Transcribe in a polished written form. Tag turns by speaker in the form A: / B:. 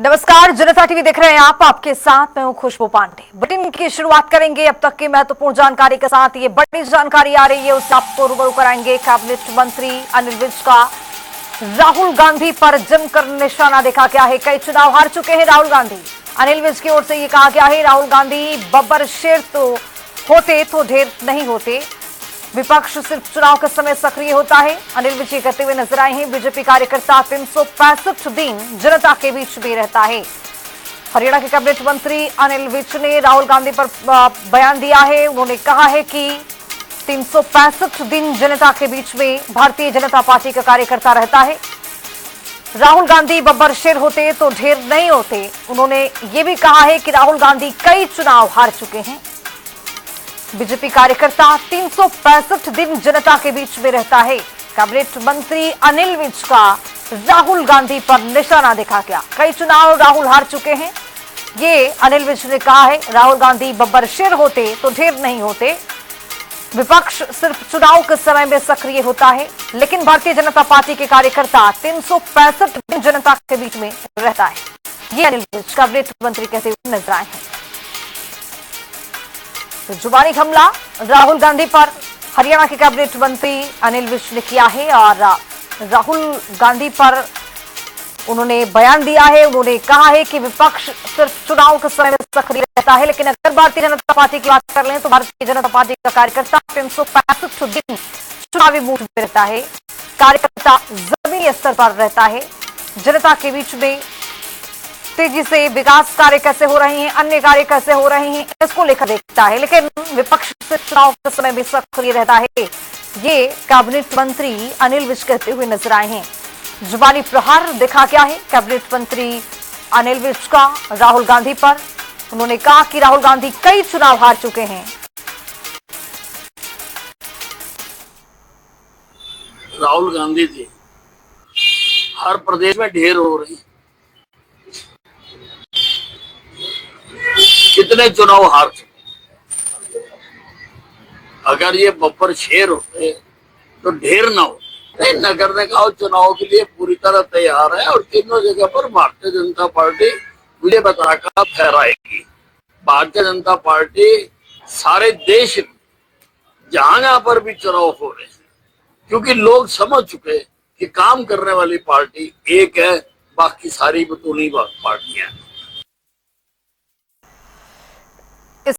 A: नमस्कार, जनता टीवी देख रहे हैं आप। आपके साथ मैं हूं खुशबू पांडे। बुलेटिन की शुरुआत करेंगे अब तक की महत्वपूर्ण जानकारी के साथ। ये बड़ी जानकारी आ रही है, उससे आपको रूबरू कराएंगे। कैबिनेट मंत्री अनिल विज का राहुल गांधी पर जमकर निशाना देखा गया है। कई चुनाव हार चुके हैं राहुल गांधी। अनिल विज की ओर से ये कहा गया है, राहुल गांधी बब्बर शेर तो होते तो ढेर नहीं होते। विपक्ष सिर्फ चुनाव के समय सक्रिय होता है। अनिल विज ये कहते हुए नजर आए हैं। बीजेपी कार्यकर्ता 365 दिन जनता के बीच में रहता है। हरियाणा के कैबिनेट मंत्री अनिल विज ने राहुल गांधी पर बयान दिया है। उन्होंने कहा है कि 365 दिन जनता के बीच में भारतीय जनता पार्टी का कार्यकर्ता रहता है। राहुल गांधी बब्बर शेर होते तो ढेर नहीं होते। उन्होंने ये भी कहा है कि राहुल गांधी कई चुनाव हार चुके हैं। बीजेपी कार्यकर्ता 365 दिन जनता के बीच में रहता है। कैबिनेट मंत्री अनिल विज का राहुल गांधी पर निशाना देखा गया। कई चुनाव राहुल हार चुके हैं, ये अनिल विज ने कहा है। राहुल गांधी बब्बर शेर होते तो ढेर नहीं होते। विपक्ष सिर्फ चुनाव के समय में सक्रिय होता है, लेकिन भारतीय जनता पार्टी के कार्यकर्ता 365 दिन जनता के बीच में रहता है। ये अनिल विज कैबिनेट मंत्री कहते हुए नजर आए हैं। तो जुबानी हमला राहुल गांधी पर हरियाणा के कैबिनेट मंत्री अनिल विज ने किया है और राहुल गांधी पर उन्होंने बयान दिया है। उन्होंने कहा है कि विपक्ष सिर्फ चुनाव के समय में सक्रिय रहता है, लेकिन अगर भारतीय जनता पार्टी की बात कर लें तो भारतीय जनता पार्टी का कार्यकर्ता 365 दिन चुनावी मूड में रहता है। कार्यकर्ता जमीनी स्तर पर रहता है। जनता के बीच में तेजी से विकास कार्य कैसे हो रहे हैं, अन्य कार्य कैसे हो रहे हैं, इसको लेकर देखता है, लेकिन विपक्ष से चुनाव के समय भी सक्रिय रहता है। ये कैबिनेट मंत्री अनिल विज कहते हुए नजर आए हैं। जुबानी प्रहार देखा गया है कैबिनेट मंत्री अनिल विज का राहुल गांधी पर। उन्होंने कहा कि राहुल गांधी कई चुनाव हार चुके हैं।
B: राहुल गांधी जी हर प्रदेश में ढेर हो रही, कितने चुनाव हार चुके। अगर ये बब्बर शेर होते तो ढेर ना हो। नगर निकाय चुनाव के लिए पूरी तरह तैयार है और तीनों जगह पर भारतीय जनता पार्टी विजय पताका फहराएगी। भारतीय जनता पार्टी सारे देश में जहां जहां पर भी चुनाव हो रहे हैं, क्योंकि लोग समझ चुके कि काम करने वाली पार्टी एक है, बाकी सारी बतूनी पार्टियां हैं।